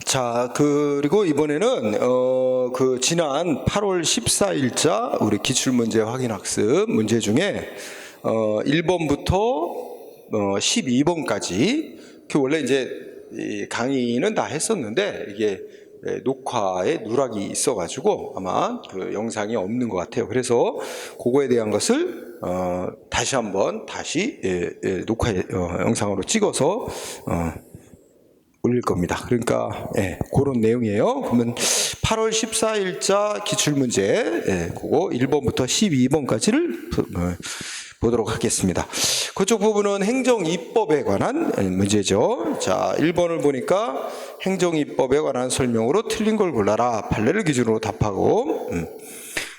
자, 그리고 이번에는 지난 8월 14일자 우리 기출문제 확인학습 문제 중에 1번부터 12번까지 원래 이제 이 강의는 다 했었는데 이게 녹화에 누락이 있어가지고 아마 그 영상이 없는 것 같아요. 그래서 그거에 대한 것을 다시 한번 녹화 영상으로 찍어서 올릴 겁니다. 그러니까 그런 내용이에요. 그러면 8월 14일자 기출문제 그거 1번부터 12번까지를 보도록 하겠습니다. 그쪽 부분은 행정입법에 관한 문제죠. 자, 1번을 보니까 행정입법에 관한 설명으로 틀린 걸 골라라. 판례를 기준으로 답하고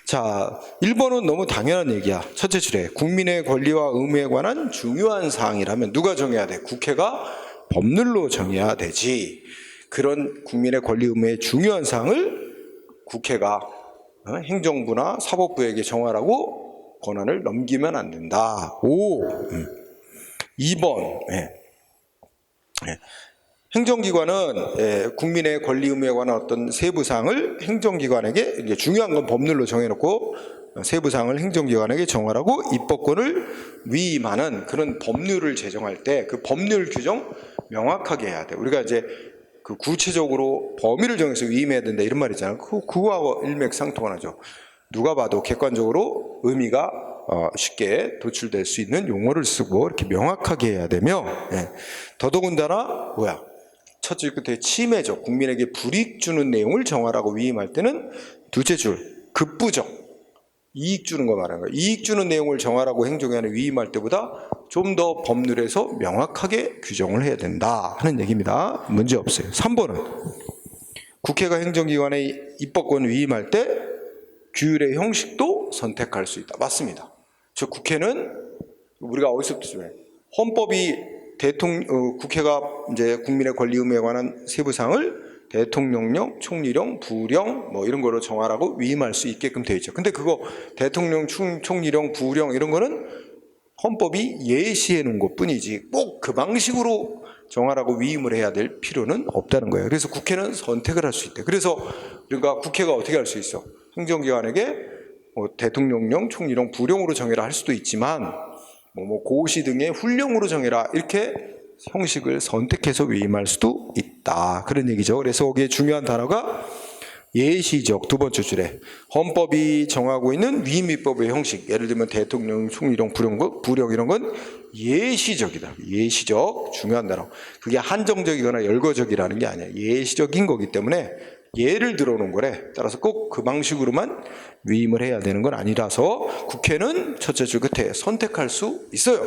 자, 1번은 너무 당연한 얘기야. 첫째 줄에 국민의 권리와 의무에 관한 중요한 사항이라면 누가 정해야 돼? 국회가 법률로 정해야 되지. 그런 국민의 권리 의무의 중요한 사항을 국회가 행정부나 사법부에게 정하라고 권한을 넘기면 안 된다. 2번 행정기관은 국민의 권리 의무에 관한 어떤 세부사항을 행정기관에게 이제 중요한 건 법률로 정해놓고 세부사항을 행정기관에게 정하라고 입법권을 위임하는 그런 법률을 제정할 때 그 법률 규정 명확하게 해야 돼. 우리가 이제 그 구체적으로 범위를 정해서 위임해야 된다 이런 말 있잖아요. 그거하고 일맥상통하죠. 누가 봐도 객관적으로 의미가 쉽게 도출될 수 있는 용어를 쓰고 이렇게 명확하게 해야 되며 더더군다나 첫째 끝에 침해적 국민에게 불이익 주는 내용을 정하라고 위임할 때는 둘째 줄 급부적 이익 주는 거 말하는 거예요. 이익 주는 내용을 정하라고 행정기관에 위임할 때보다 좀 더 법률에서 명확하게 규정을 해야 된다 하는 얘기입니다. 문제 없어요. 3번은 국회가 행정기관에 입법권 위임할 때 규율의 형식도 선택할 수 있다. 맞습니다. 즉 국회는 우리가 어디서부터 좀 헌법이 국회가 이제 국민의 권리 의무에 관한 세부사항을 대통령령, 총리령, 부령 뭐 이런 거로 정하라고 위임할 수 있게끔 되어 있죠. 근데 그거 대통령, 총리령, 부령 이런 거는 헌법이 예시해 놓은 것뿐이지 꼭 그 방식으로 정하라고 위임을 해야 될 필요는 없다는 거예요. 그래서 국회는 선택을 할 수 있대. 그래서 그러니까 국회가 어떻게 할 수 있어? 행정기관에게 대통령령, 총리령, 부령으로 정해라 할 수도 있지만 고시 등의 훈령으로 정해라 이렇게 형식을 선택해서 위임할 수도 있다. 그런 얘기죠. 그래서 거기에 중요한 단어가 예시적 두 번째 줄에 헌법이 정하고 있는 위임입법의 형식 예를 들면 대통령, 총리령, 부령 이런 건 예시적이다. 예시적 중요한 단어. 그게 한정적이거나 열거적이라는 게 아니야. 예시적인 거기 때문에 예를 들어놓은 거래. 따라서 꼭 그 방식으로만 위임을 해야 되는 건 아니라서 국회는 첫째 줄 끝에 선택할 수 있어요.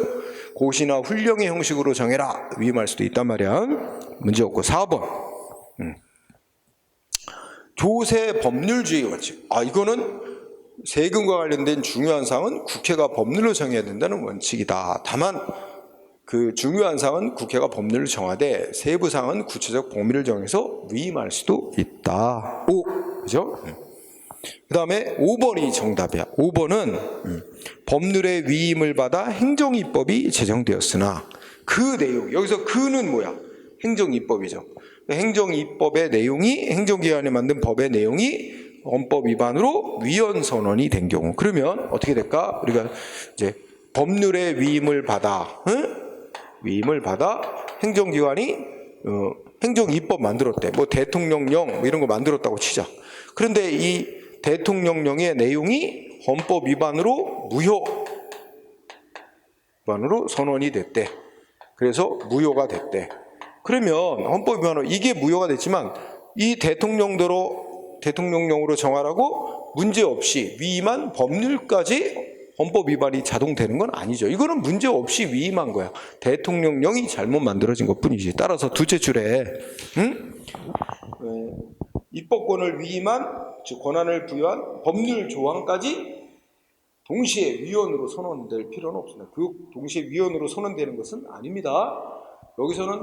고시나 훈령의 형식으로 정해라. 위임할 수도 있단 말이야. 문제 없고 4번 조세 법률주의 원칙. 이거는 세금과 관련된 중요한 사항은 국회가 법률로 정해야 된다는 원칙이다. 다만 그 중요한 사항은 국회가 법률을 정하되 세부 사항은 구체적 범위를 정해서 위임할 수도 있다. 그죠? 그 다음에 5번이 정답이야. 5번은 법률의 위임을 받아 행정입법이 제정되었으나 그 내용, 여기서 그는 뭐야? 행정입법이죠. 행정입법의 내용이 행정기관이 만든 법의 내용이 헌법 위반으로 위헌 선언이 된 경우 그러면 어떻게 될까? 우리가 이제 법률의 위임을 받아 행정기관이 행정입법 만들었대. 대통령령 이런 거 만들었다고 치자. 그런데 이 대통령령의 내용이 헌법 위반으로 위반으로 선언이 됐대. 그래서 무효가 됐대. 그러면 헌법 위반으로 이게 무효가 됐지만 이 대통령령으로 정하라고 문제없이 위임한 법률까지 헌법 위반이 자동되는 건 아니죠. 이거는 문제없이 위임한 거야. 대통령령이 잘못 만들어진 것뿐이지. 따라서 둘째 줄에 입법권을 위임한 즉 권한을 부여한 법률 조항까지 동시에 위헌으로 선언될 필요는 없습니다. 그 동시에 위헌으로 선언되는 것은 아닙니다. 여기서는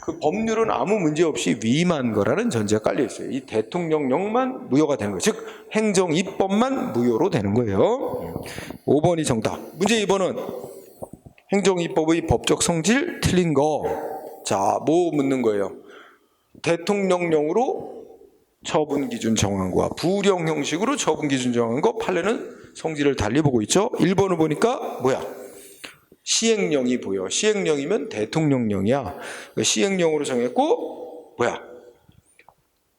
그 법률은 아무 문제 없이 위임한 거라는 전제가 깔려 있어요. 이 대통령령만 무효가 되는 거예요. 즉 행정입법만 무효로 되는 거예요. 5번이 정답. 문제 2번은 행정입법의 법적 성질 틀린 거. 자, 뭐 묻는 거예요? 대통령령으로 처분 기준 정한 거와 부령 형식으로 처분 기준 정한 거 판례는 성질을 달리 보고 있죠. 1번을 보니까 뭐야? 시행령이 보여. 시행령이면 대통령령이야. 시행령으로 정했고 뭐야?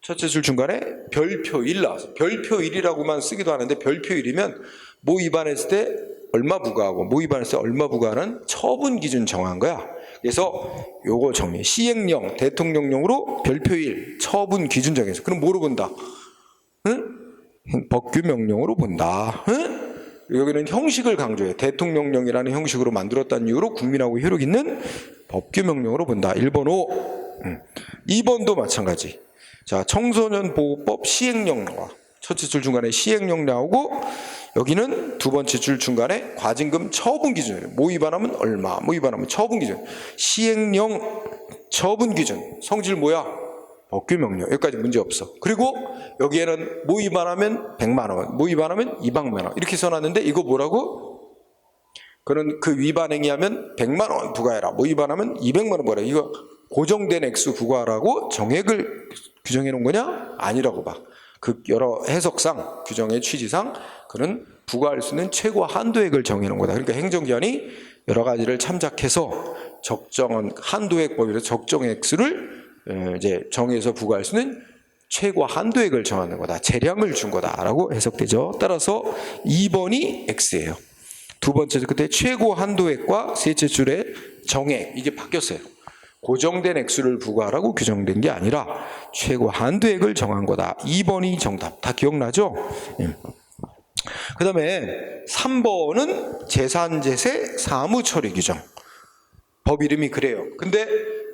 첫째 줄 중간에 별표일 나왔어. 별표일이라고만 쓰기도 하는데 별표일이면 뭐 위반했을 때 얼마 부과하고 뭐 위반했을 때 얼마 부과하는 처분 기준 정한 거야. 그래서 요거 정리. 시행령, 대통령령으로 별표일, 처분 기준 정해서. 그럼 뭐로 본다? 응? 법규명령으로 본다. 응? 여기는 형식을 강조해. 대통령령이라는 형식으로 만들었다는 이유로 국민하고 효력 있는 법규명령으로 본다. 1번 O. 2번도 마찬가지. 자, 청소년 보호법 시행령 나와. 첫째 줄 중간에 시행령 나오고 여기는 두 번째 줄 중간에 과징금 처분 기준. 뭐 위반하면 얼마, 뭐 위반하면 처분 기준. 시행령 처분 기준. 성질 뭐야? 법규명령. 여기까지 문제 없어. 그리고 여기에는 뭐 위반하면 100만 원, 뭐 위반하면 200만 원 이렇게 써놨는데 이거 뭐라고? 그런 그 위반 행위하면 100만 원 부과해라. 뭐 위반하면 200만 원 부과해라. 이거 고정된 액수 부과하라고 정액을 규정해 놓은 거냐? 아니라고 봐. 그 여러 해석상 규정의 취지상 그는 부과할 수 있는 최고 한도액을 정해 놓은 거다. 그러니까 행정기관이 여러 가지를 참작해서 적정한 한도액법에서 적정 액수를 이제 정해서 부과할 수 있는 최고 한도액을 정하는 거다. 재량을 준 거다라고 해석되죠. 따라서 2번이 X예요. 두 번째 그때 최고 한도액과 셋째 줄의 정액 이게 바뀌었어요. 고정된 액수를 부과하라고 규정된 게 아니라 최고 한도액을 정한 거다. 2번이 정답. 다 기억나죠? 그 다음에 3번은 재산제세 사무처리 규정. 법 이름이 그래요. 근데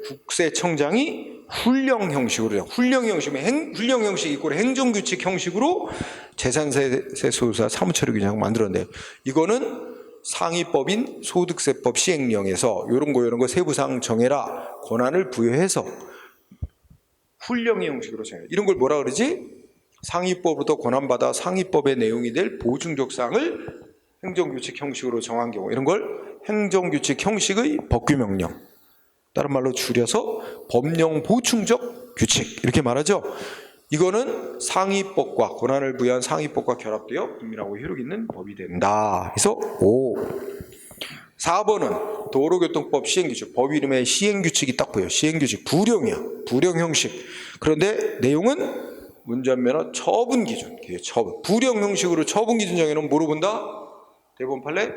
국세청장이 훈령 형식으로 해요. 훈령 형식이면 훈령 형식 이꼴 행정규칙 형식으로 재산세 소유사 사무처리 규정을 만들었는데 이거는 상위법인 소득세법 시행령에서 이런 거 세부사항 정해라 권한을 부여해서 훈령의 형식으로 정해. 이런 걸 뭐라 그러지? 상위법으로부터 권한받아 상위법의 내용이 될 보충적 사항을 행정규칙 형식으로 정한 경우 이런 걸 행정규칙 형식의 법규명령. 다른 말로 줄여서 법령 보충적 규칙 이렇게 말하죠. 이거는 상위법과 권한을 부여한 상위법과 결합되어 국민하고 효력 있는 법이 된다. 그래서 O. 4번은 도로교통법 시행규칙. 법 이름에 시행규칙이 딱 보여. 시행규칙 부령이야. 부령 형식. 그런데 내용은 운전면허 처분 기준. 처분. 부령 형식으로 처분 기준 정해놓으면 뭐로 본다? 대법원 판례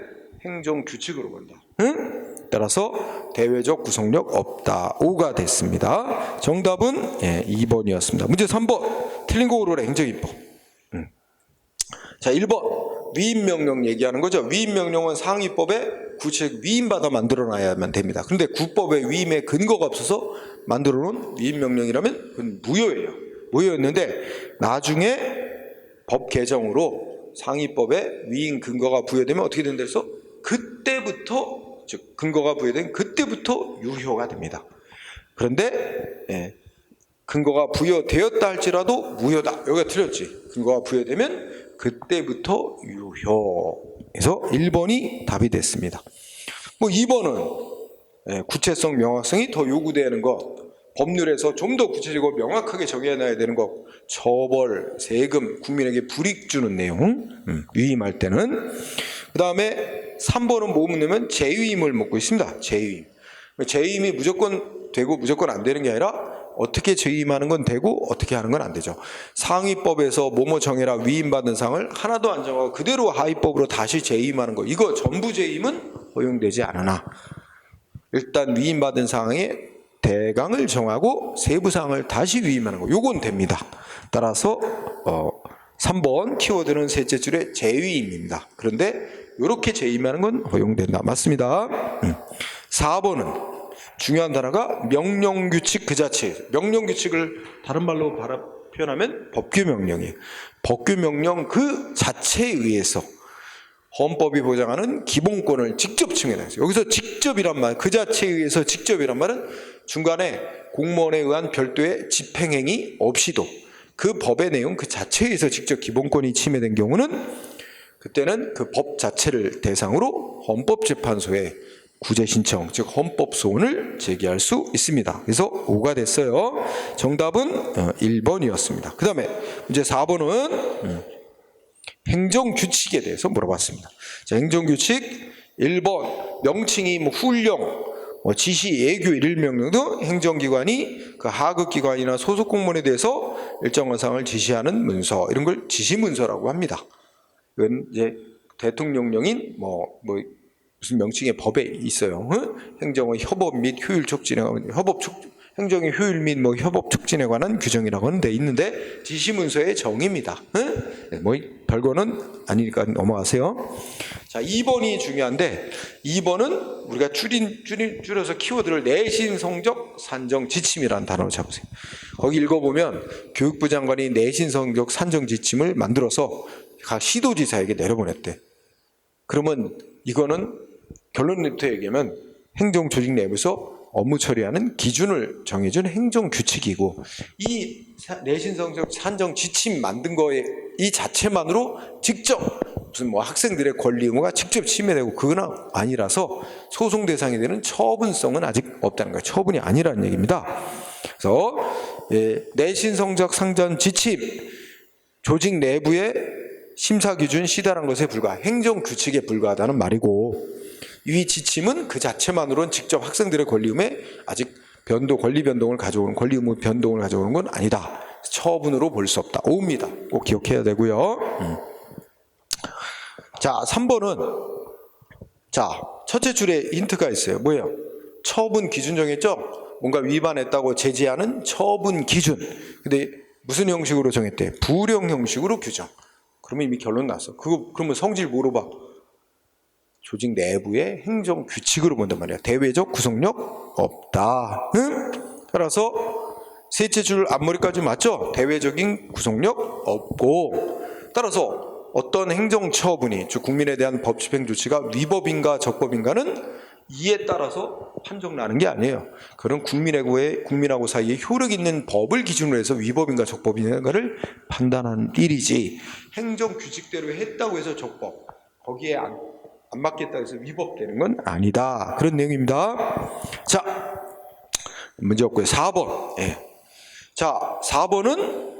행정규칙으로 본다. 응? 따라서 대외적 구속력 없다. 5가 됐습니다. 정답은 2번이었습니다. 문제 3번. 틀린 거 고르라 행정입법. 자, 1번. 위임명령 얘기하는 거죠. 위임명령은 상위법에 구체적 위임받아 만들어놔야만 됩니다. 그런데 구법에 위임의 근거가 없어서 만들어 놓은 위임명령이라면 그건 무효예요. 무효였는데 나중에 법 개정으로 상위법에 위임 근거가 부여되면 어떻게 된다 해서 그때부터 즉 근거가 부여된 그때부터 유효가 됩니다. 그런데 근거가 부여되었다 할지라도 무효다. 여기가 틀렸지. 근거가 부여되면 그때부터 유효. 그래서 1번이 답이 됐습니다. 뭐 2번은 구체성, 명확성이 더 요구되는 것. 법률에서 좀 더 구체적이고 명확하게 정해놔야 되는 것. 처벌, 세금, 국민에게 불이익 주는 내용. 위임할 때는. 그 다음에 3번은 뭐 묻냐면 재위임을 묻고 있습니다. 재위임. 재위임이 무조건 되고 무조건 안 되는 게 아니라 어떻게 재위임하는 건 되고 어떻게 하는 건 안 되죠. 상위법에서 뭐뭐 정해라 위임받은 사항을 하나도 안 정하고 그대로 하위법으로 다시 재위임하는 거. 이거 전부 재위임은 허용되지 않으나 일단 위임받은 사항에 대강을 정하고 세부 사항을 다시 위임하는 거. 요건 됩니다. 따라서 3번 키워드는 셋째 줄에 재위임입니다. 그런데 이렇게 재임하는 건 허용된다. 맞습니다. 4번은 중요한 단어가 명령규칙 그 자체. 명령규칙을 다른 말로 표현하면 법규명령이에요. 법규명령 그 자체에 의해서 헌법이 보장하는 기본권을 직접 증언해요. 여기서 직접이란 말, 그 자체에 의해서 직접이란 말은 중간에 공무원에 의한 별도의 집행행위 없이도 그 법의 내용 그 자체에 의해서 직접 기본권이 침해된 경우는 그때는 그 법 자체를 대상으로 헌법재판소에 구제 신청, 즉 헌법 소원을 제기할 수 있습니다. 그래서 5가 됐어요. 정답은 1번이었습니다. 그 다음에 문제 4번은 행정규칙에 대해서 물어봤습니다. 자, 행정규칙 1번 명칭이 뭐 훈령, 지시, 예규, 일명령 등 행정기관이 그 하급기관이나 소속 공무원에 대해서 일정한 사항을 지시하는 문서, 이런 걸 지시문서라고 합니다. 이건 이제 대통령령인 무슨 명칭의 법에 있어요. 행정의 협업 및 효율 촉진에 행정의 효율 및 협업 촉진에 관한 규정이라고는 돼 있는데 지시문서의 정의입니다. 별거는 아니니까 넘어가세요. 자, 2번이 중요한데 2번은 우리가 줄여서 키워드를 내신 성적 산정 지침이라는 단어로 잡으세요. 거기 읽어보면 교육부 장관이 내신 성적 산정 지침을 만들어서 각 시도지사에게 내려보냈대. 그러면 이거는 결론부터 얘기하면 행정조직 내부에서 업무 처리하는 기준을 정해준 행정규칙이고, 이 내신 성적 산정 지침 만든 거에 이 자체만으로 직접 무슨 학생들의 권리 의무가 직접 침해되고 그건 아니라서 소송 대상이 되는 처분성은 아직 없다는 거예요. 처분이 아니라는 얘기입니다. 그래서 내신 성적 상전 지침, 조직 내부의 심사 기준 시달한 것에 불과, 행정 규칙에 불과하다는 말이고, 이 지침은 그 자체만으로는 직접 학생들의 권리 의무에 아직 권리 변동을 가져오는, 권리 의무 변동을 가져오는 건 아니다. 처분으로 볼 수 없다. 5입니다. 꼭 기억해야 되고요. 자, 3번은 첫째 줄에 힌트가 있어요. 뭐예요? 처분 기준 정했죠? 뭔가 위반했다고 제지하는 처분 기준. 근데 무슨 형식으로 정했대? 부령 형식으로 규정. 그러면 이미 결론 났어. 그러면 성질 뭐로 봐? 조직 내부의 행정 규칙으로 본단 말이야. 대외적 구속력 없다. 응? 따라서 셋째 줄 앞머리까지 맞죠? 대외적인 구속력 없고, 따라서 어떤 행정 처분이, 즉 국민에 대한 법 집행 조치가 위법인가 적법인가는 이에 따라서 판정나는 게 아니에요. 그런 국민하고 사이에 효력 있는 법을 기준으로 해서 위법인가 적법인가를 판단하는 일이지, 행정 규칙대로 했다고 해서 적법, 거기에 안 맞겠다 해서 위법되는 건 아니다. 그런 내용입니다. 자, 문제 없고요. 4번. 자, 4번은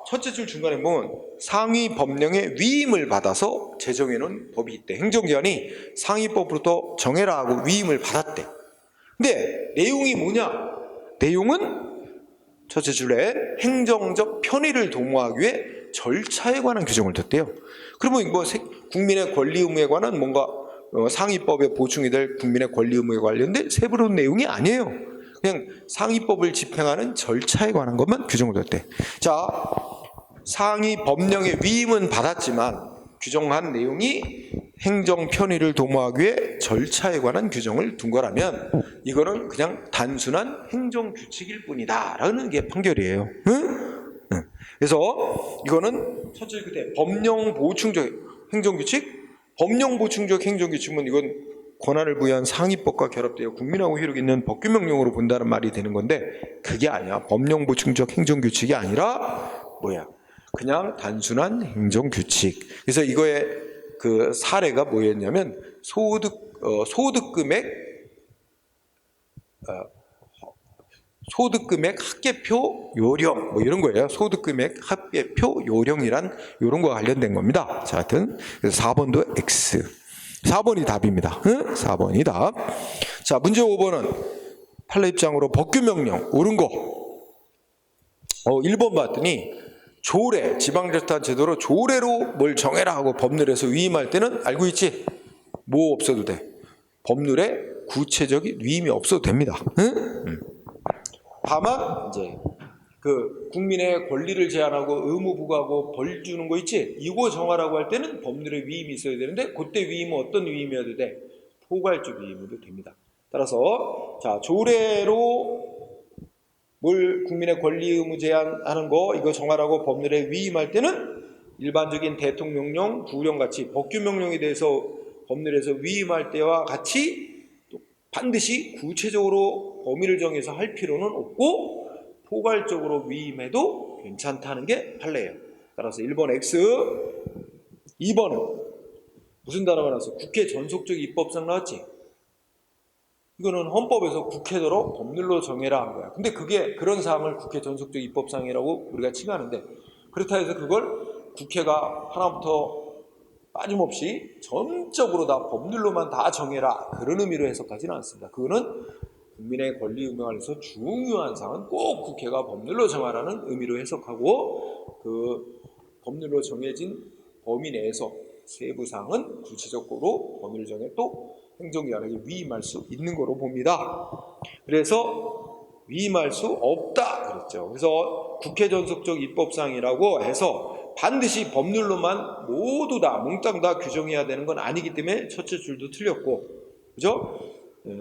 첫째 줄 중간에 보면 상위 법령의 위임을 받아서 제정해 놓은 법이 있대. 행정기관이 상위법으로부터 정해라 하고 위임을 받았대. 근데 내용이 뭐냐? 내용은 첫째 줄에 행정적 편의를 도모하기 위해 절차에 관한 규정을 뒀대요. 그러면 국민의 권리 의무에 관한 뭔가 상위법에 보충이 될 국민의 권리 의무에 관련된 세부로운 내용이 아니에요. 그냥 상위법을 집행하는 절차에 관한 것만 규정을 뒀대. 자, 상위 법령의 위임은 받았지만 규정한 내용이 행정 편의를 도모하기 위해 절차에 관한 규정을 둔 거라면 이거는 그냥 단순한 행정 규칙일 뿐이다라는 게 판결이에요. 응? 그래서 이거는 첫째 그때 법령 보충적 행정규칙, 법령 보충적 행정규칙은 이건 권한을 부여한 상위법과 결합되어 국민하고 효력 있는 법규명령으로 본다는 말이 되는 건데, 그게 아니야. 법령 보충적 행정규칙이 아니라 그냥 단순한 행정규칙. 그래서 이거의 그 사례가 뭐였냐면 소득금액 합계표 요령 이런 거예요. 소득금액 합계표 요령이란 이런 거와 관련된 겁니다. 자, 하여튼 그래서 4번도 X. 4번이 답입니다. 4번이 답. 자, 문제 5번은 판례 입장으로 법규명령 옳은 거. 1번 봤더니 조례, 지방자치단 제도로 조례로 뭘 정해라 하고 법률에서 위임할 때는 알고 있지? 뭐 없어도 돼. 법률에 구체적인 위임이 없어도 됩니다. 다만 이제 그 국민의 권리를 제한하고 의무 부과하고 벌 주는 거 있지? 이거 정하라고 할 때는 법률에 위임이 있어야 되는데, 그때 위임은 어떤 위임이어도 돼? 포괄적 위임으로 됩니다. 따라서 자, 조례로 뭘 국민의 권리 의무 제한하는 거 이거 정하라고 법률에 위임할 때는 일반적인 대통령령, 부령같이 법규명령에 대해서 법률에서 위임할 때와 같이 또 반드시 구체적으로 범위를 정해서 할 필요는 없고 포괄적으로 위임해도 괜찮다는 게 판례예요. 따라서 1번 X, 2번은 무슨 단어가 나왔어? 국회 전속적 입법상 나왔지? 이거는 헌법에서 국회대로 법률로 정해라 한 거야. 근데 그게 그런 사항을 국회 전속적 입법상이라고 우리가 칭하는데, 그렇다 해서 그걸 국회가 하나부터 빠짐없이 전적으로 다 법률로만 다 정해라, 그런 의미로 해석하지는 않습니다. 그거는 국민의 권리 운영에서 중요한 사항은 꼭 국회가 법률로 정하라는 의미로 해석하고, 그 법률로 정해진 범위 내에서 세부 사항은 구체적으로 범위를 정해 또 행정기관에게 위임할 수 있는 거로 봅니다. 그래서 위임할 수 없다 그랬죠. 그래서 국회 전속적 입법사항이라고 해서 반드시 법률로만 모두 다 몽땅 다 규정해야 되는 건 아니기 때문에 첫째 줄도 틀렸고, 그죠?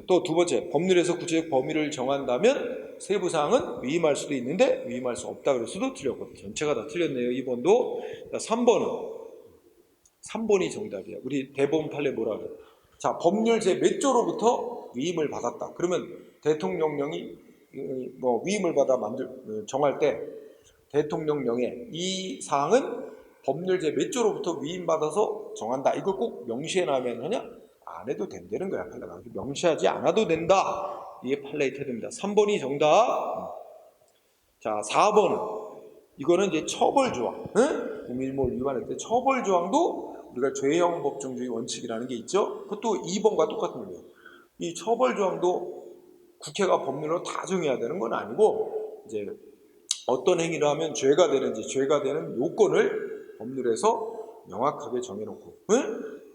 또 두 번째, 법률에서 구체적 범위를 정한다면 세부 사항은 위임할 수도 있는데 위임할 수 없다 그랬어도 틀렸고, 전체가 다 틀렸네요. 2번도. 3번이 정답이야. 우리 대법원 판례 뭐라 그래? 자, 법률 제 몇 조로부터 위임을 받았다. 그러면 대통령령이 뭐 위임을 받아 정할 때 대통령령에 이 사항은 법률 제 몇 조로부터 위임받아서 정한다. 이걸 꼭 명시해 놔야만 하냐? 안 해도 된다는 거야, 판례가. 명시하지 않아도 된다. 이게 판례의 태도입니다. 3번이 정답. 자, 4번은 이거는 이제 처벌조항. 국민일몰 위반할 때 처벌조항도 우리가 죄형 법정주의 원칙이라는 게 있죠. 그것도 2번과 똑같은 거예요. 이 처벌조항도 국회가 법률로 다 정해야 되는 건 아니고, 이제 어떤 행위를 하면 죄가 되는지, 죄가 되는 요건을 법률에서 명확하게 정해놓고,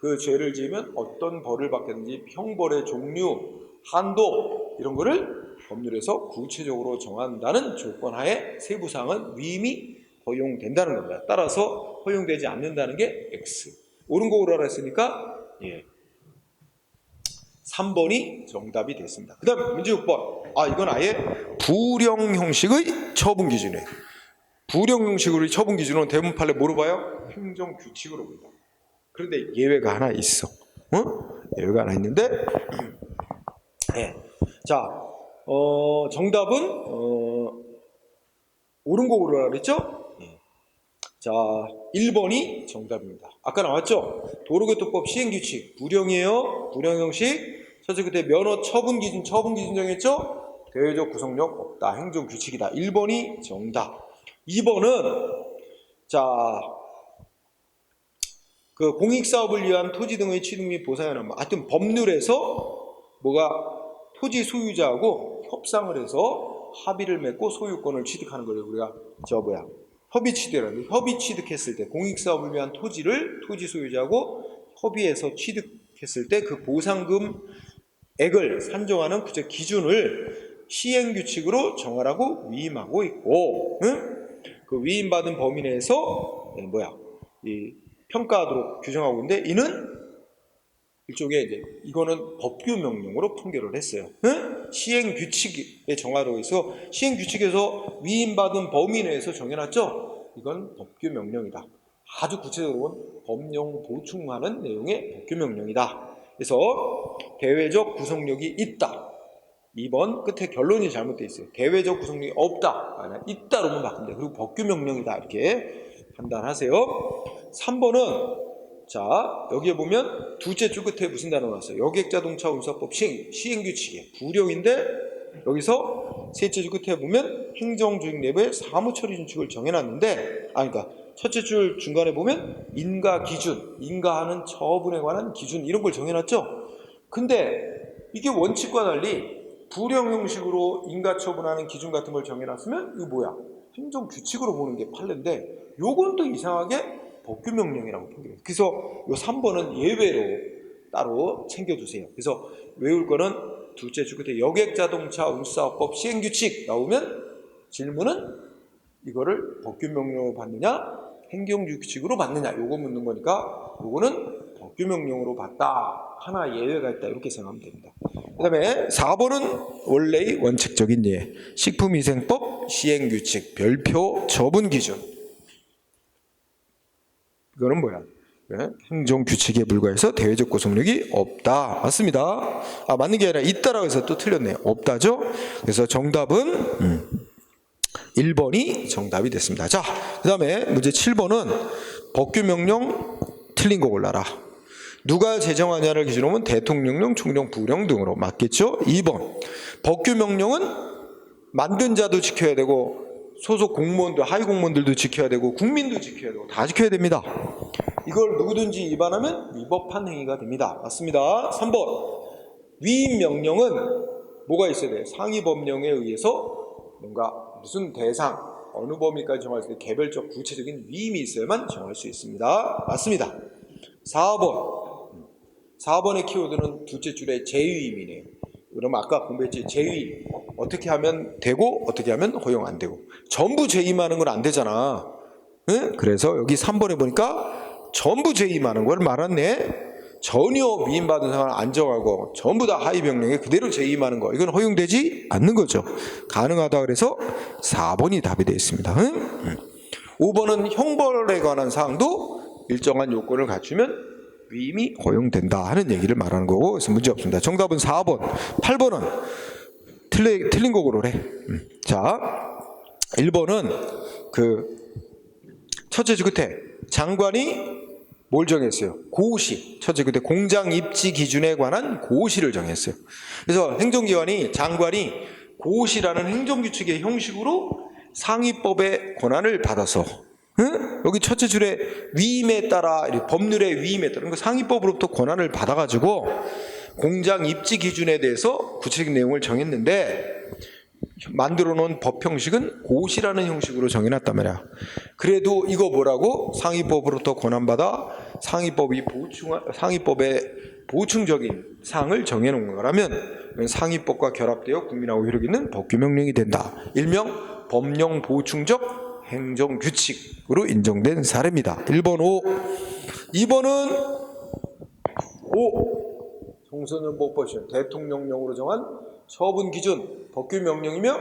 그 죄를 지으면 어떤 벌을 받겠는지, 형벌의 종류, 한도, 이런 거를 법률에서 구체적으로 정한다는 조건하에 세부사항은 위임이 허용된다는 겁니다. 따라서 허용되지 않는다는 게 X. 옳은 거 오라라 했으니까 3번이 정답이 됐습니다. 그 다음 문제 6번. 이건 아예 불용 형식의 처분 기준이에요. 불용 형식의 처분 기준은 대부분 판례 뭐로 봐요? 행정규칙으로 본다. 그런데 예외가 하나 있어. 예외가 하나 있는데, 자, 정답은 옳은 거 오라라 그랬죠? 자, 1번이 정답입니다. 아까 나왔죠? 도로교통법 시행규칙 불용이에요. 불용 형식. 첫째 그때 면허 처분 기준 정했죠? 대외적 구속력 없다. 행정규칙이다. 1번이 정답. 2번은 자, 그 공익사업을 위한 토지 등의 취득 및 보상에 나면 하여튼 법률에서 뭐가 토지 소유자하고 협상을 해서 합의를 맺고 소유권을 취득하는 거를 우리가 협의 취득이라는데, 협의 취득했을 때 공익사업을 위한 토지를 토지 소유자하고 협의해서 취득했을 때 그 보상금액을 산정하는 구체 기준을 시행규칙으로 정하라고 위임하고 있고, 그 위임받은 범위 내에서 이 평가하도록 규정하고 있는데, 이는 일종의 이제 이거는 법규 명령으로 판결을 했어요. 시행규칙에 정하라고 해서 시행규칙에서 위임받은 범위 내에서 정해놨죠. 이건 법규 명령이다. 아주 구체적으로는 법령 보충하는 내용의 법규 명령이다. 그래서 대외적 구속력이 있다. 2번 끝에 결론이 잘못되어 있어요. 대외적 구속력이 없다. 아니야, 있다로만 바꾼다. 그리고 법규 명령이다. 이렇게 판단하세요. 3번은 자, 여기에 보면 둘째 줄 끝에 무슨 단어 나왔어요? 여객자동차운수법 시행규칙이에요. 불용인데 여기서 셋째 줄 끝에 보면 행정조직 내부의 사무처리 준칙을 정해놨는데, 그러니까 첫째 줄 중간에 보면 인가 기준, 인가하는 처분에 관한 기준 이런 걸 정해놨죠. 근데 이게 원칙과 달리 불용 형식으로 인가 처분하는 기준 같은 걸 정해놨으면 이거 뭐야? 행정규칙으로 보는 게 판례인데, 요건 또 이상하게 법규 명령이라고 표기해요. 그래서 요 3번은 예외로 따로 챙겨두세요. 그래서 외울 거는 둘째 줄 끝에 여객자동차 운수사업법 시행규칙 나오면 질문은 이거를 법규 명령으로 받느냐 행정규칙으로 받느냐 요거 묻는 거니까 요거는 법규 명령으로 받다. 하나 예외가 있다. 이렇게 생각하면 됩니다. 그 다음에 4번은 원래의 원칙적인 예, 식품위생법 시행규칙 별표 처분 기준. 이거는 뭐야? 행정규칙에 불과해서 대외적 구속력이 없다. 맞습니다. 맞는 게 아니라 있다라고 해서 또 틀렸네요. 없다죠? 그래서 정답은 1번이 정답이 됐습니다. 자, 그 다음에 문제 7번은 법규명령 틀린 거 골라라. 누가 제정하냐를 기준으로 보면 대통령령, 총령, 부령 등으로 맞겠죠? 2번 법규명령은 만든 자도 지켜야 되고 소속 공무원도 하위 공무원들도 지켜야 되고 국민도 지켜야 되고 다 지켜야 됩니다. 이걸 누구든지 위반하면 위법한 행위가 됩니다. 맞습니다. 3번 위임 명령은 뭐가 있어야 돼요? 상위 법령에 의해서 뭔가 무슨 대상 어느 범위까지 정할 수 있는 개별적 구체적인 위임이 있어야만 정할 수 있습니다. 맞습니다. 4번의 키워드는 둘째 줄에 재위임이네요. 그럼 아까 공부했지 재위 어떻게 하면 되고 어떻게 하면 허용 안 되고 전부 재임하는 건 안 되잖아. 응? 그래서 여기 3번에 보니까 전부 재임하는 걸 말았네. 전혀 위임받은 상황을 안 정하고 전부 다 하위 병력에 그대로 재임하는 거 이건 허용되지 않는 거죠. 가능하다 그래서 4번이 답이 되어 있습니다. 응? 5번은 형벌에 관한 사항도 일정한 요건을 갖추면 위임이 허용된다 하는 얘기를 말하는 거고 그래서 문제 없습니다. 정답은 4번. 8번은 틀린 거 고르래. 자 1번은 그 첫째 줄 끝에 장관이 뭘 정했어요? 고시. 첫째 끝에 공장 입지 기준에 관한 고시를 정했어요. 그래서 행정기관이 장관이 고시라는 행정규칙의 형식으로 상위법의 권한을 받아서 응? 여기 첫째 줄에 위임에 따라 법률의 위임에 따라 그러니까 상위법으로부터 권한을 받아가지고 공장 입지 기준에 대해서 구체적인 내용을 정했는데 만들어 놓은 법 형식은 고시라는 형식으로 정해놨단 말이야. 그래도 이거 뭐라고? 상위법으로부터 권한받아 상위법의 보충적인 사항을 정해놓은 거라면 상위법과 결합되어 국민하고 효력 있는 법규명령이 된다. 일명 법령 보충적 행정규칙으로 인정된 사례입니다. 1번 5. 2번은 5. 청소년보호법 대통령령으로 정한 처분 기준 법규명령이며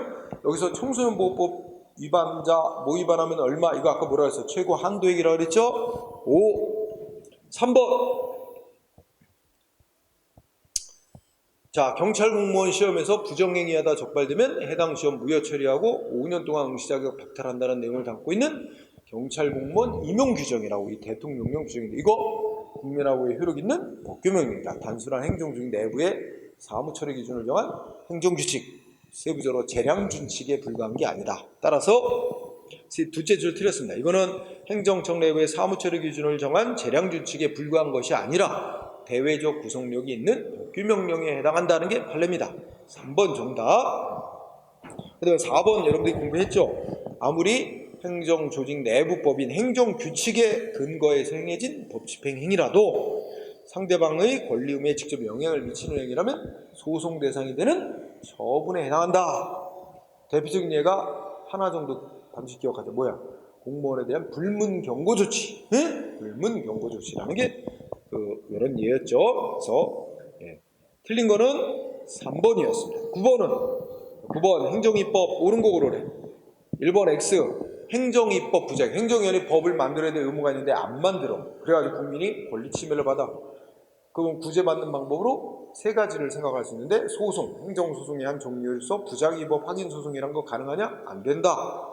여기서 청소년보호법 위반자 뭐 위반하면 얼마 이거 아까 뭐라 했어요? 최고 한도액이라고 그랬죠? 5. 3번 자 경찰 공무원 시험에서 부정행위하다 적발되면 해당 시험 무효 처리하고 5년 동안 응시 자격 박탈한다는 내용을 담고 있는 경찰 공무원 임용 규정이라고 이 대통령령 규정인데 이거 국민하고의 효력 있는 법규명령이다. 단순한 행정 중 내부의 사무 처리 기준을 정한 행정규칙 세부적으로 재량준칙에 불과한 게 아니다. 따라서 둘째 줄 틀렸습니다. 이거는 행정청 내부의 사무 처리 기준을 정한 재량준칙에 불과한 것이 아니라 대외적 구속력이 있는 법규명령에 해당한다는 게 판례입니다. 3번 정답. 그 다음에 4번 여러분들이 공부했죠. 아무리 행정조직 내부법인 행정규칙에 근거해서 행해진 법집행행위라도 상대방의 권리 의무에 직접 영향을 미치는 행위라면 소송 대상이 되는 처분에 해당한다. 대표적인 예가 하나 정도 반드시 기억하자. 뭐야? 공무원에 대한 불문 경고 조치. 응? 불문 경고 조치라는 게 이런 예였죠. 그래서 틀린 거는 3번이었습니다. 9번 행정입법 옳은 거 고르래. 1번 X 행정입법 부작. 행정위원회 법을 만들어야 될 의무가 있는데 안 만들어. 그래가지고 국민이 권리 침해를 받아. 그럼 구제받는 방법으로 세 가지를 생각할 수 있는데 소송, 행정소송의 한 종류로서 부작위법 확인소송이란 거 가능하냐? 안 된다.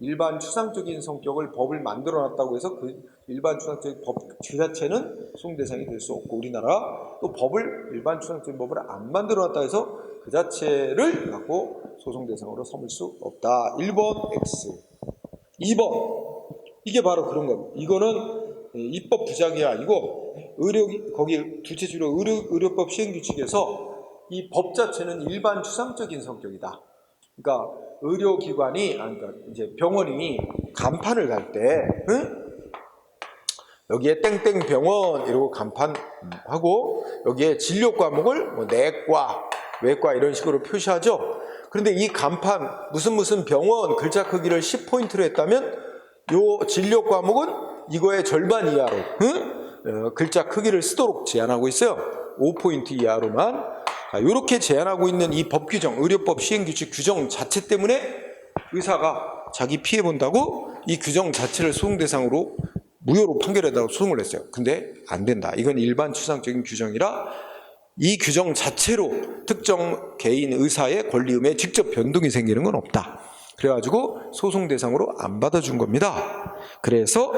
일반 추상적인 성격을 법을 만들어놨다고 해서 그 일반 추상적인 법 그 자체는 소송 대상이 될 수 없고 우리나라 또 법을 일반 추상적인 법을 안 만들어놨다 해서 그 자체를 갖고 소송 대상으로 삼을 수 없다. 1번 X. 2번 이게 바로 그런 겁니다. 이거는 입법 부작이 아니고 거기 둘째 줄에 의료법 시행규칙에서 이 법 자체는 일반 추상적인 성격이다. 그러니까 의료기관이 그러니까 이제 병원이 간판을 갈 때 여기에 땡땡 병원 이러고 간판하고 여기에 진료 과목을 뭐 내과, 외과 이런 식으로 표시하죠. 그런데 이 간판 무슨 병원 글자 크기를 10포인트로 했다면 요 진료 과목은 이거의 절반 이하로 글자 크기를 쓰도록 제한하고 있어요. 5포인트 이하로만. 이렇게 제한하고 있는 이 법 규정, 의료법 시행규칙 규정 자체 때문에 의사가 자기 피해 본다고 이 규정 자체를 소송 대상으로 무효로 판결해달라고 소송을 했어요. 근데 안 된다. 이건 일반 추상적인 규정이라 이 규정 자체로 특정 개인 의사의 권리 의무에 직접 변동이 생기는 건 없다. 그래가지고 소송 대상으로 안 받아준 겁니다. 그래서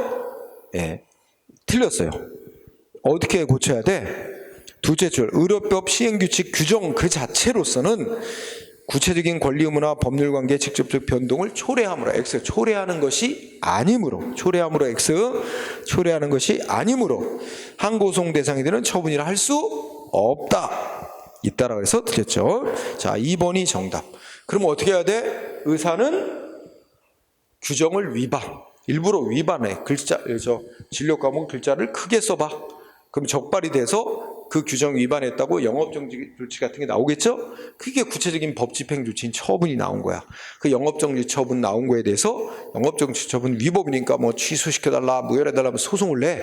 틀렸어요. 어떻게 고쳐야 돼? 둘째 줄, 의료법 시행규칙 규정 그 자체로서는 구체적인 권리 의무나 법률 관계의 직접적 변동을 초래함으로 X 초래하는 것이 아니므로 초래하는 것이 아니므로 항고송 대상이 되는 처분이라 할 수 없다. 있다라고 해서 틀렸죠. 자, 2번이 정답. 그럼 어떻게 해야 돼? 의사는 규정을 일부러 위반해. 진료 과목 글자를 크게 써봐. 그럼 적발이 돼서 그 규정 위반했다고 영업정지 조치 같은 게 나오겠죠? 그게 구체적인 법 집행 조치인 처분이 나온 거야. 그 영업정지 처분 나온 거에 대해서 영업정지 처분 위법이니까 뭐 취소시켜달라, 무효해달라 소송을 내.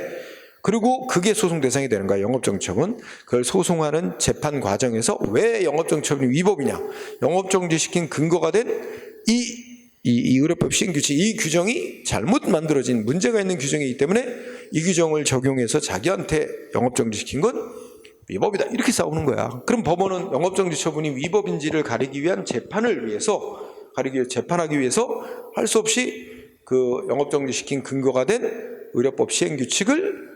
그리고 그게 소송 대상이 되는 거야, 영업정지 처분. 그걸 소송하는 재판 과정에서 왜 영업정지 처분이 위법이냐? 영업정지 시킨 근거가 된 이 의료법 시행규칙, 이 규정이 잘못 만들어진 문제가 있는 규정이기 때문에 이 규정을 적용해서 자기한테 영업정지 시킨 건 위법이다. 이렇게 싸우는 거야. 그럼 법원은 영업정지 처분이 위법인지를 가리기 위한 재판하기 위해서 할 수 없이 그 영업정지 시킨 근거가 된 의료법 시행규칙을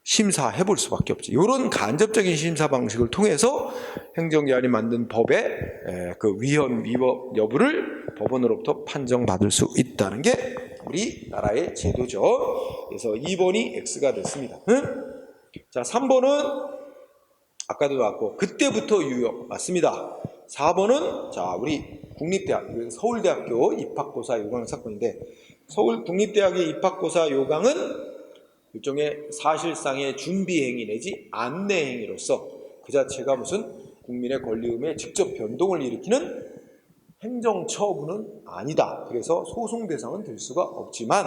심사해 볼 수밖에 없지. 이런 간접적인 심사 방식을 통해서 행정기관이 만든 법의 그 위헌, 위법 여부를 법원으로부터 판정받을 수 있다는 게 우리나라의 제도죠. 그래서 2번이 X가 됐습니다. 자, 3번은 아까도 나왔고 그때부터 유효 맞습니다. 4번은 자, 우리 국립대학, 서울대학교 입학고사 요강 사건인데 서울 국립대학의 입학고사 요강은 일종의 사실상의 준비행위 내지 안내행위로서 그 자체가 무슨 국민의 권리 의무에 직접 변동을 일으키는 행정처분은 아니다. 그래서 소송 대상은 될 수가 없지만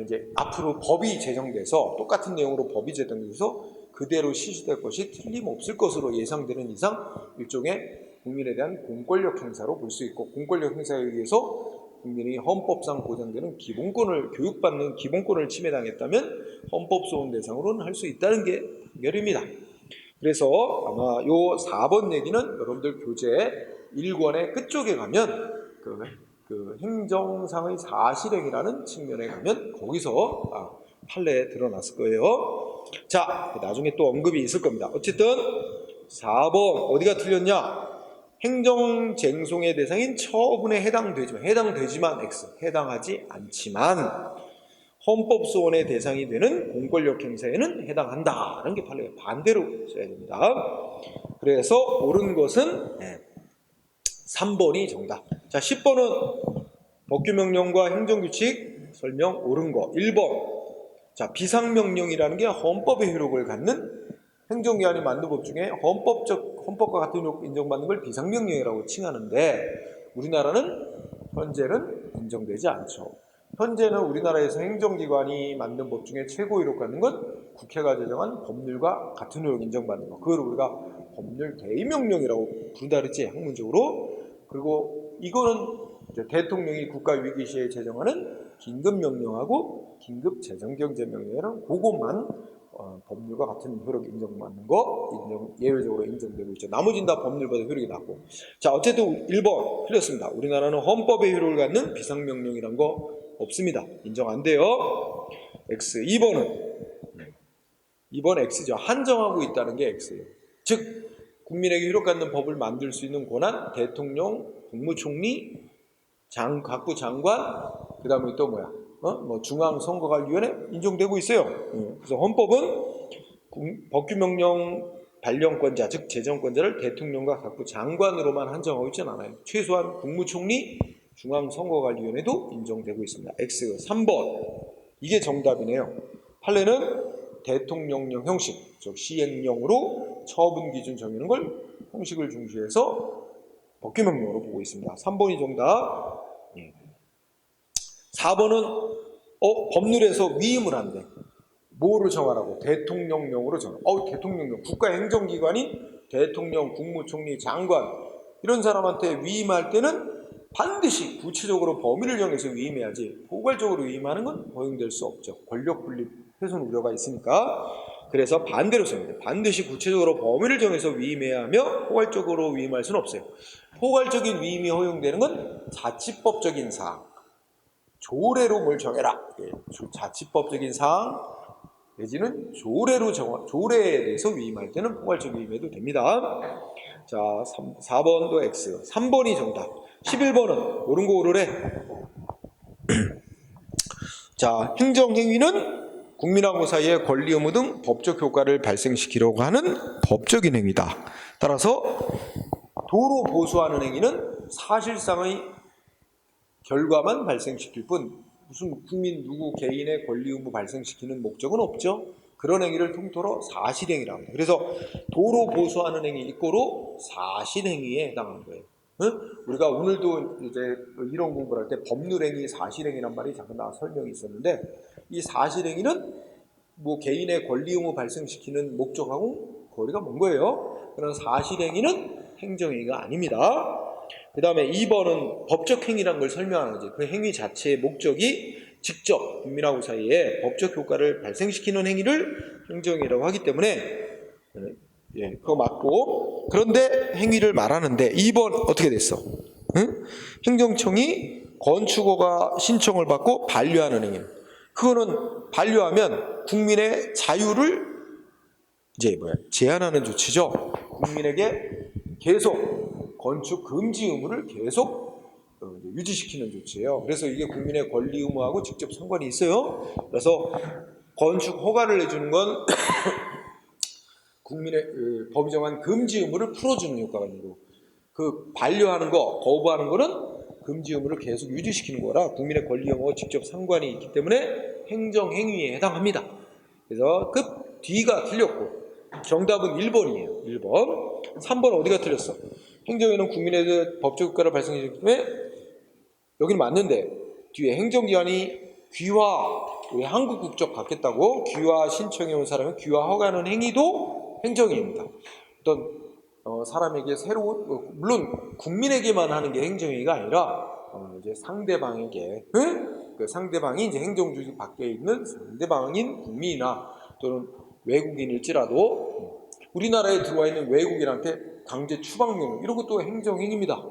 이제 앞으로 법이 제정돼서 똑같은 내용으로 법이 제정돼서 그대로 실시될 것이 틀림없을 것으로 예상되는 이상 일종의 국민에 대한 공권력 행사로 볼 수 있고 공권력 행사에 의해서 국민이 헌법상 보장되는 기본권을 교육받는 기본권을 침해당했다면 헌법소원 대상으로는 할 수 있다는 게 판결입니다. 그래서 아마 요 4번 얘기는 여러분들 교재 1권의 끝쪽에 가면 그 행정상의 사실행위라는 측면에 가면 거기서 판례에 드러났을 거예요. 자, 나중에 또 언급이 있을 겁니다. 어쨌든 4번 어디가 틀렸냐? 행정쟁송의 대상인 처분에 해당되지만 X, 해당하지 않지만 헌법소원의 대상이 되는 공권력 행사에는 해당한다라는 게 판례가 반대로 써야 됩니다. 그래서 옳은 것은 3번이 정답. 자, 10번은 법규명령과 행정규칙 설명 옳은 거. 1번. 자, 비상명령이라는 게 헌법의 효력을 갖는 행정기관이 만든 법 중에 헌법과 같은 효력 인정받는 걸 비상명령이라고 칭하는데 우리나라는 현재는 인정되지 않죠. 현재는 우리나라에서 행정기관이 만든 법 중에 최고 효력 갖는 건 국회가 제정한 법률과 같은 효력 인정받는 거. 그걸 우리가 법률 대의명령이라고 부른다 그랬지, 학문적으로. 그리고 이거는 이제 대통령이 국가위기 시에 제정하는 긴급명령하고 긴급재정경제명령이랑 그것만 법률과 같은 효력 인정받는 거 예외적으로 인정되고 있죠. 나머지는 다 법률보다 효력이 낮고. 자, 어쨌든 1번 틀렸습니다. 우리나라는 헌법의 효력을 갖는 비상명령이란 거 없습니다. 인정 안 돼요. X. 2번 X죠. 한정하고 있다는 게 X예요. 즉 국민에게 효력 갖는 법을 만들 수 있는 권한 대통령, 국무총리, 각부 장관, 그 다음에 또 뭐야? 중앙선거관리위원회 인정되고 있어요. 그래서 헌법은 법규명령 발령권자, 즉 재정권자를 대통령과 각부 장관으로만 한정하고 있지는 않아요. 최소한 국무총리, 중앙선거관리위원회도 인정되고 있습니다. X. 3번. 이게 정답이네요. 판례는 대통령령 형식, 즉 시행령으로 처분 기준 정하는 걸 형식을 중시해서 법규명령으로 보고 있습니다. 3번이 정답. 4번은 법률에서 위임을 한대. 뭐로 정하라고? 대통령령으로 정하라고. 대통령령. 국가행정기관인 대통령, 국무총리, 장관 이런 사람한테 위임할 때는 반드시 구체적으로 범위를 정해서 위임해야지 포괄적으로 위임하는 건 허용될 수 없죠. 권력분립 훼손 우려가 있으니까. 그래서 반대로 씁니다. 반드시 구체적으로 범위를 정해서 위임해야 하며 포괄적으로 위임할 수는 없어요. 포괄적인 위임이 허용되는 건 자치법적인 사항. 조례로 뭘 정해라. 자치법적인 사항, 내지는 조례에 대해서 위임할 때는 포괄적 위임해도 됩니다. 자, 4번도 X, 3번이 정답. 11번은 옳은 거 오르래. 자, 행정행위는 국민하고 사이의 권리 의무 등 법적 효과를 발생시키려고 하는 법적인 행위다. 따라서 도로 보수하는 행위는 사실상의 결과만 발생시킬 뿐 무슨 국민 누구 개인의 권리 의무 발생시키는 목적은 없죠. 그런 행위를 통틀어 사실행위라고 합니다. 그래서 도로 보수하는 행위 이꼬로 사실행위에 해당하는 거예요. 응? 우리가 오늘도 이제 이론 공부를 할 때 법률행위, 사실행위란 말이 잠깐 설명이 있었는데, 이 사실행위는 뭐 개인의 권리 의무 발생시키는 목적하고 거리가 먼 거예요. 그런 사실행위는 행정행위가 아닙니다. 그 다음에 2번은 법적 행위라는 걸 설명하는 거지. 그 행위 자체의 목적이 직접 국민하고 사이에 법적 효과를 발생시키는 행위를 행정행위라고 하기 때문에 그거 맞고, 그런데 행위를 말하는데 2번 어떻게 됐어? 응? 행정청이 건축허가 신청을 받고 반려하는 행위. 그거는 반려하면 국민의 자유를 제한하는 조치죠. 국민에게 계속 건축 금지 의무를 계속 유지시키는 조치예요. 그래서 이게 국민의 권리 의무하고 직접 상관이 있어요. 그래서 건축 허가를 내주는 건 국민의 법이 정한 금지 의무를 풀어주는 효과가 있는 거고, 그 반려하는 거, 거부하는 거는 금지 의무를 계속 유지시키는 거라 국민의 권리 의무와 직접 상관이 있기 때문에 행정행위에 해당합니다. 그래서 그 뒤가 틀렸고 정답은 1번이에요. 1번. 3번 어디가 틀렸어? 행정행위는 국민의 법적 효과를 발생시키기 때문에 여기는 맞는데 뒤에 행정기관이 귀화, 우리 한국 국적 받겠다고 귀화 신청해 온 사람은 귀화 허가하는 행위도 행정행위입니다. 어떤 사람에게 새로운, 물론 국민에게만 하는 게 행정행위가 아니라 이제 상대방에게, 그 상대방이 이제 행정조직 밖에 있는 상대방인 국민이나 또는 외국인일지라도 우리나라에 들어와 있는 외국인한테 강제 추방명 이런 것도 행정행위입니다.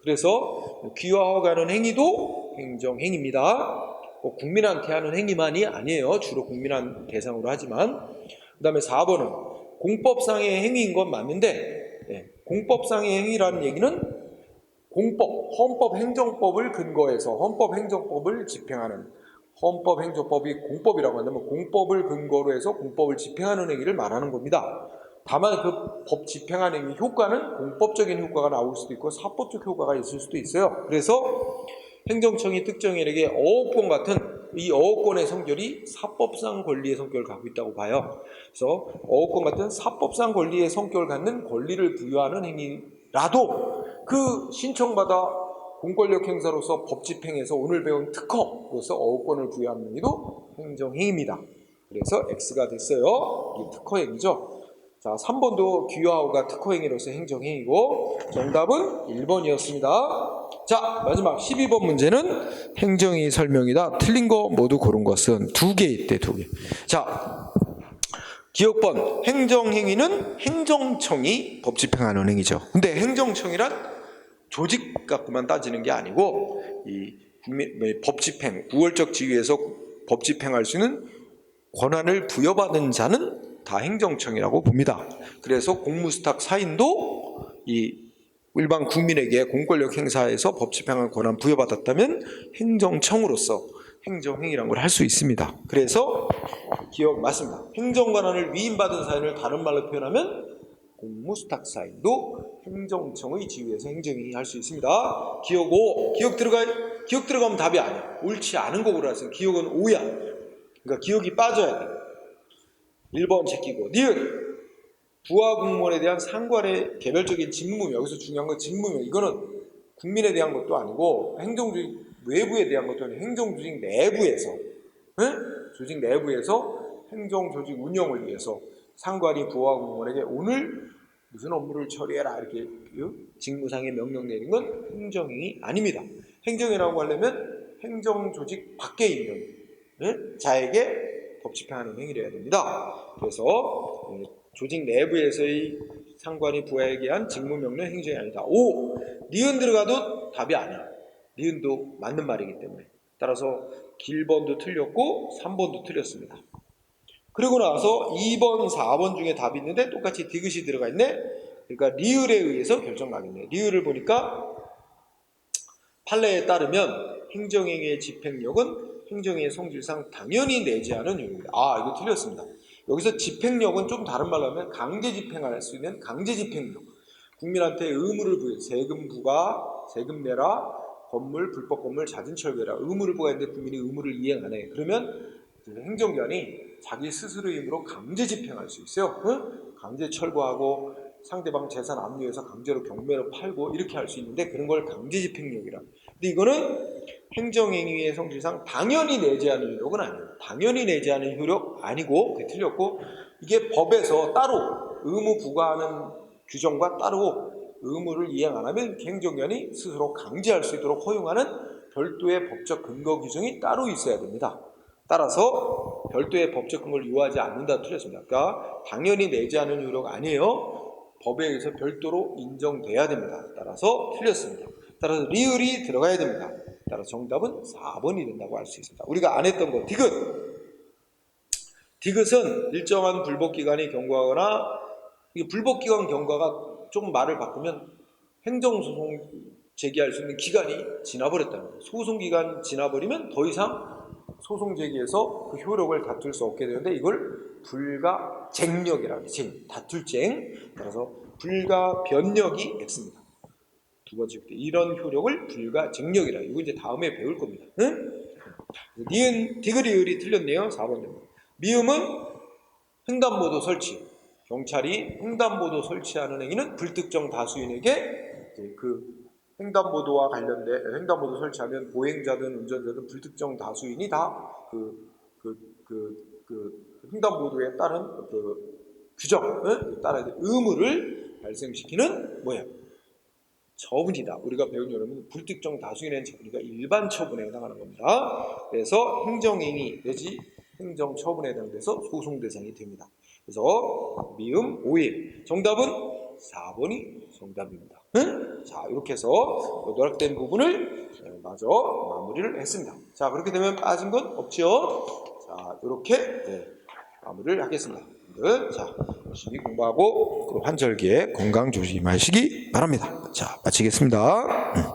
그래서 귀화 허가하는 행위도 행정행위입니다. 국민한테 하는 행위만이 아니에요. 주로 국민한 대상으로 하지만. 그 다음에 4번은 공법상의 행위인 건 맞는데, 공법상의 행위라는 얘기는 공법, 헌법행정법을 근거해서 헌법행정법을 집행하는, 헌법행정법이 공법이라고 한다면 공법을 근거로 해서 공법을 집행하는 행위를 말하는 겁니다. 다만 그 법 집행하는 행위 효과는 공법적인 효과가 나올 수도 있고 사법적 효과가 있을 수도 있어요. 그래서 행정청이 특정인에게 어업권 같은 이 어업권의 성격이 사법상 권리의 성격을 갖고 있다고 봐요. 그래서 어업권 같은 사법상 권리의 성격을 갖는 권리를 부여하는 행위라도 그 신청받아 공권력 행사로서 법 집행에서 오늘 배운 특허로서 어업권을 부여하는 행위도 행정행위입니다. 그래서 X가 됐어요. 이게 특허행위죠. 자, 3번도 귀화허가 특허행위로서 행정행위고 정답은 1번이었습니다. 자, 마지막 12번 문제는 행정행위 설명이다. 틀린 거 모두 고른 것은 2개 있대, 2개. 자, 기억번. 행정행위는 행정청이 법 집행하는 행위죠. 근데 행정청이란 조직 갖고만 따지는 게 아니고 이 법 집행, 우월적 지위에서 법 집행할 수 있는 권한을 부여받은 자는 다 행정청이라고 봅니다. 그래서 공무수탁 사인도 이 일반 국민에게 공권력 행사에서 법 집행할 권한 부여받았다면 행정청으로서 행정행위라는 걸 할 수 있습니다. 그래서 기억 맞습니다. 행정권한을 위임받은 사인을 다른 말로 표현하면 공무수탁 사인도 행정청의 지위에서 행정행위 할 수 있습니다. 기억 5. 기억 들어가면 답이 아니야. 옳지 않은 거 고르라서 기억은 5야. 그러니까 기억이 빠져야 돼. 1번 제끼고 니은 부하 공무원에 대한 상관의 개별적인 직무명. 여기서 중요한 건 직무명. 이거는 국민에 대한 것도 아니고 행정조직 외부에 대한 것도 아니고 행정조직 내부에서 조직 내부에서 행정조직 운영을 위해서 상관이 부하 공무원에게 오늘 무슨 업무를 처리해라 이렇게 직무상의 명령 내리는 건 행정행위 아닙니다. 행정이라고 하려면 행정조직 밖에 있는 자에게 법 집행하는 행위를 해야 됩니다. 그래서 조직 내부에서의 상관이 부하에게 한 직무명령 행정이 아니다. 5. 니은 들어가도 답이 아니야. 니은도 맞는 말이기 때문에. 따라서 길번도 틀렸고 3번도 틀렸습니다. 그리고 나서 2번, 4번 중에 답이 있는데 똑같이 디귿이 들어가 있네. 그러니까 리을에 의해서 결정나겠네. 리을을 보니까 판례에 따르면 행정행위의 집행력은 행정행위의 성질상 당연히 내재하는 요령이다. 아, 이거 틀렸습니다. 여기서 집행력은 좀 다른 말로 하면 강제 집행할 수 있는 강제 집행력. 국민한테 의무를 부여, 세금 부과, 세금 내라, 건물, 불법 건물, 잦은 철거라. 의무를 부과했는데 국민이 의무를 이행 안 해. 그러면 행정기관이 자기 스스로의 힘으로 강제 집행할 수 있어요. 응? 강제 철거하고 상대방 재산 압류해서 강제로 경매로 팔고 이렇게 할 수 있는데 그런 걸 강제 집행력이라. 근데 이거는 행정행위의 성질상 당연히 내재하는 효력은 아니에요. 당연히 내재하는 효력 아니고 그게 틀렸고 이게 법에서 따로 의무 부과하는 규정과 따로 의무를 이행 안 하면 행정기관이 스스로 강제할 수 있도록 허용하는 별도의 법적 근거 규정이 따로 있어야 됩니다. 따라서 별도의 법적 근거를 요하지 않는다 틀렸습니다. 그러니까 당연히 내재하는 효력 아니에요. 법에 의해서 별도로 인정돼야 됩니다. 따라서 틀렸습니다. 따라서 리을이 들어가야 됩니다. 따라서 정답은 4번이 된다고 할 수 있습니다. 우리가 안 했던 거 디귿. 디귿은 일정한 불법기관이 경고하거나 이 불법기관 경과가 조금 말을 바꾸면 행정소송 제기할 수 있는 기간이 지나버렸다는 거예요. 소송기간 지나버리면 더 이상 소송 제기해서 그 효력을 다툴 수 없게 되는데 이걸 불가쟁력이라고 해요. 다툴쟁. 따라서 불가변력이 X입니다. 두 번째 때 이런 효력을 불가쟁력이라. 이거 이제 다음에 배울 겁니다. 응? 니은 디귿이 틀렸네요. 4번. 미음은 횡단보도 설치. 경찰이 횡단보도 설치하는 행위는 불특정 다수인에게 그 횡단보도와 관련된 횡단보도 설치하면 보행자든 운전자든 불특정 다수인이 다 횡단보도에 따른 규정을 따라야 돼. 의무를 발생시키는 뭐야? 처분이다. 우리가 배운 여러분 불특정 다수인의 처분이가 일반 처분에 해당하는 겁니다. 그래서 행정행위 내지 행정처분에 해당돼서 소송 대상이 됩니다. 그래서 미음 5일 정답은 4번이 정답입니다. 응? 자, 이렇게 해서 노력된 부분을 마저 마무리를 했습니다. 자, 그렇게 되면 빠진 건 없죠? 자, 이렇게 마무리를 하겠습니다. 자, 열심히 공부하고 환절기에 건강 조심하시기 바랍니다. 자, 마치겠습니다.